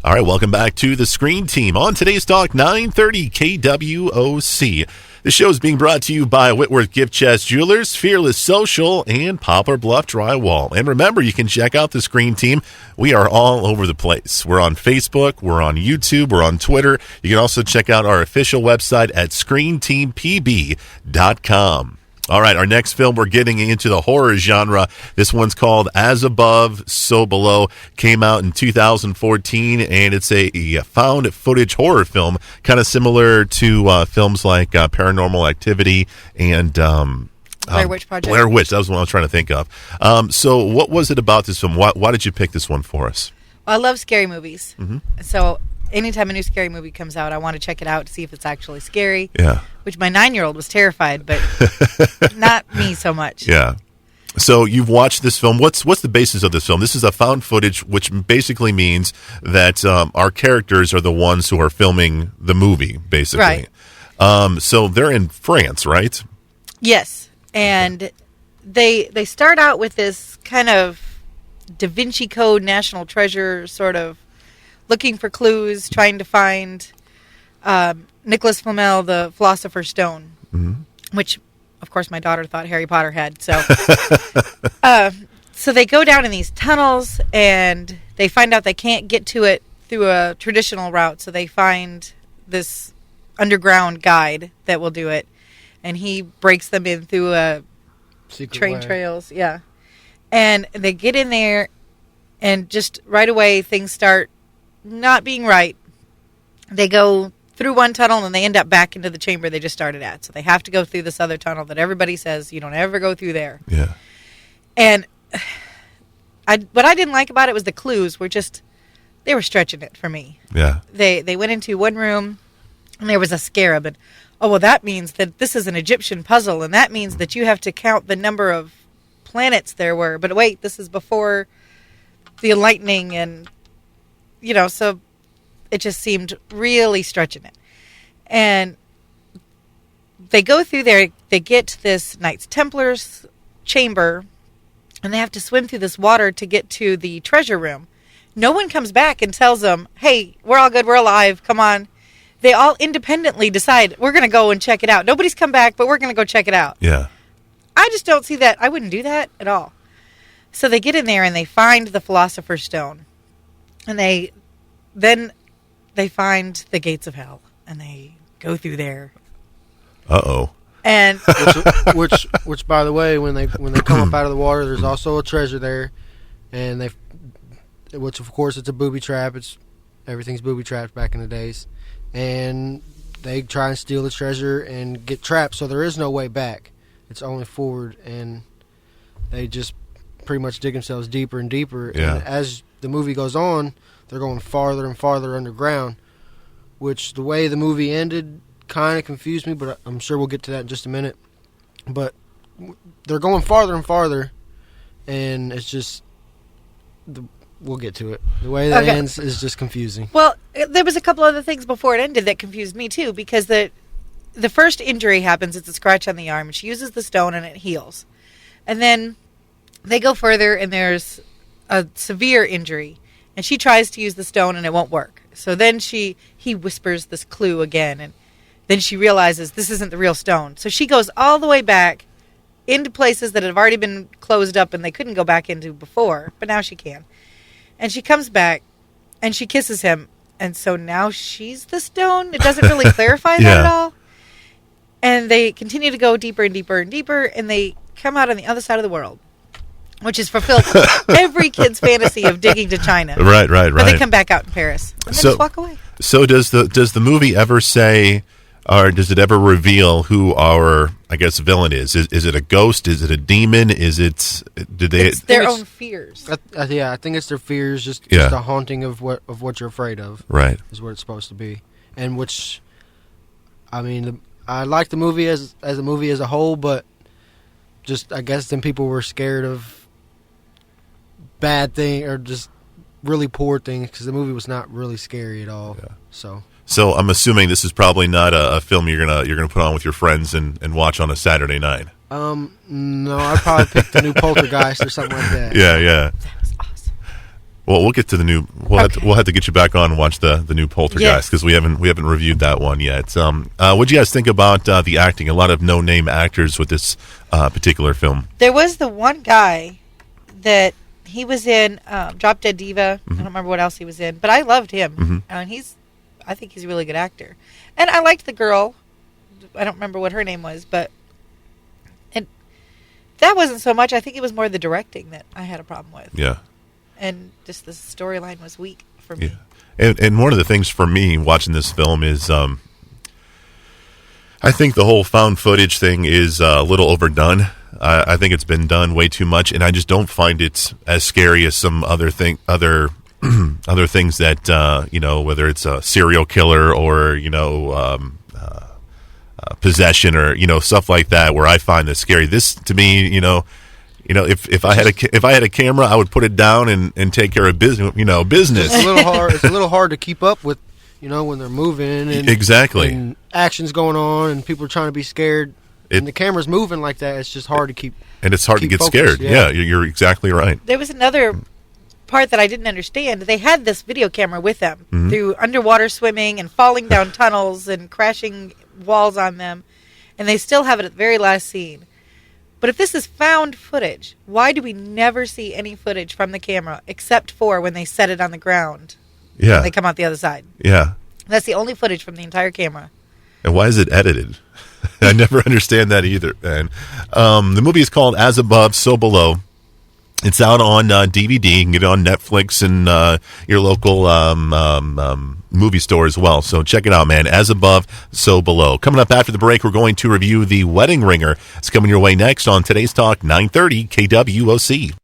All right, welcome back to the Screen Team on today's Talk 930 KWOC. The show is being brought to you by Whitworth Gift Chest Jewelers, Fearless Social, and Poplar Bluff Drywall. And remember, you can check out the Screen Team. We are all over the place. We're on Facebook, we're on YouTube, we're on Twitter. You can also check out our official website at screenteampb.com. All right, our next film, we're getting into the horror genre. This one's called As Above, So Below. Came out in 2014, and it's a found footage horror film, kind of similar to films like Paranormal Activity and Blair Witch Project. Blair Witch, that was the one I was trying to think of. So what was it about this film? Why did you pick this one for us? Well, I love scary movies. Mm-hmm. So anytime a new scary movie comes out, I want to check it out to see if it's actually scary. Yeah. Which my 9-year-old was terrified, but not me so much. Yeah. So you've watched this film. What's the basis of this film? This is a found footage, which basically means that our characters are the ones who are filming the movie, basically. Right. So they're in France, right? Yes. And they start out with this kind of Da Vinci Code National Treasure sort of looking for clues, trying to find Nicholas Flamel, the Philosopher's Stone, which, of course, my daughter thought Harry Potter had. So, so they go down in these tunnels, and they find out they can't get to it through a traditional route. So they find this underground guide that will do it, and he breaks them in through a train trails. Yeah, and they get in there, and just right away things start not being right. They go through one tunnel and they end up back into the chamber they just started at. So they have to go through this other tunnel that everybody says you don't ever go through there. Yeah. And what I didn't like about it was the clues were just, they were stretching it for me. Yeah. They went into one room and there was a scarab, and that means that this is an Egyptian puzzle, and that means that you have to count the number of planets there were. But wait, this is before the lightning, and so it just seemed really stretching it. And they go through there, they get to this Knights Templar's chamber, and they have to swim through this water to get to the treasure room. No one comes back and tells them, hey, we're all good, we're alive, come on. They all independently decide, we're going to go and check it out. Nobody's come back, but we're going to go check it out. Yeah. I just don't see that. I wouldn't do that at all. So they get in there and they find the Philosopher's Stone. And then they find the gates of hell, and they go through there. Uh-oh. And which by the way, when they come up out of the water, there's also a treasure there, and which of course it's a booby trap. Everything's booby trapped back in the days, and they try and steal the treasure and get trapped. So there is no way back. It's only forward, and they just pretty much dig themselves deeper and deeper. Yeah. And as the movie goes on, they're going farther and farther underground, which the way the movie ended kind of confused me, but I'm sure we'll get to that in just a minute. But they're going farther and farther, and it's just, we'll get to it. The way that ends is just confusing. Well, there was a couple other things before it ended that confused me too, because the first injury happens, it's a scratch on the arm, and she uses the stone and it heals. And then they go further, and there's a severe injury, and she tries to use the stone and it won't work. So then he whispers this clue again, and then she realizes this isn't the real stone. So she goes all the way back into places that have already been closed up and they couldn't go back into before, but now she can. And she comes back and she kisses him, and so now she's the stone. It doesn't really clarify that at all. And they continue to go deeper and deeper and deeper, and they come out on the other side of the world, which is fulfilled every kid's fantasy of digging to China. Right. But they come back out in Paris and then just walk away. So does the movie ever say, or does it ever reveal who our, I guess, villain is? Is it a ghost? Is it a demon? It's their own fears. I think it's their fears, just a haunting of what you're afraid of. Right. Is what it's supposed to be, and which, I mean, I like the movie as a movie as a whole, but just I guess then people were scared of bad thing or just really poor things, because the movie was not really scary at all. Yeah. So I'm assuming this is probably not a film you're gonna put on with your friends and watch on a Saturday night. No, I'd probably pick the new Poltergeist or something like that. Yeah. That was awesome. Well, we'll get to the new. We'll have to get you back on and watch the new Poltergeist because we haven't reviewed that one yet. What do you guys think about the acting? A lot of no name actors with this particular film. There was the one guy that he was in Drop Dead Diva. I don't remember what else he was in, but I loved him. And I think he's a really good actor. And I liked the girl. I don't remember what her name was, but that wasn't so much. I think it was more the directing that I had a problem with. Yeah. And just the storyline was weak for me. Yeah. And one of the things for me watching this film is I think the whole found footage thing is a little overdone. I think it's been done way too much, and I just don't find it as scary as some other things that whether it's a serial killer or possession or stuff like that, where I find this scary. This to me, if I had a camera, I would put it down and take care of business. Business. It's a little hard. It's a little hard to keep up with, when they're moving and exactly and action's going on and people are trying to be scared. And the camera's moving like that. It's just hard to keep. And it's hard to get focused, scared. Yeah, you're exactly right. There was another part that I didn't understand. They had this video camera with them through underwater swimming and falling down tunnels and crashing walls on them, and they still have it at the very last scene. But if this is found footage, why do we never see any footage from the camera except for when they set it on the ground? Yeah, and they come out the other side. Yeah, that's the only footage from the entire camera. And why is it edited? I never understand that either. And the movie is called As Above, So Below. It's out on DVD. You can get it on Netflix and your local movie store as well. So check it out, man. As Above, So Below. Coming up after the break, we're going to review The Wedding Ringer. It's coming your way next on Today's Talk 930 KWOC.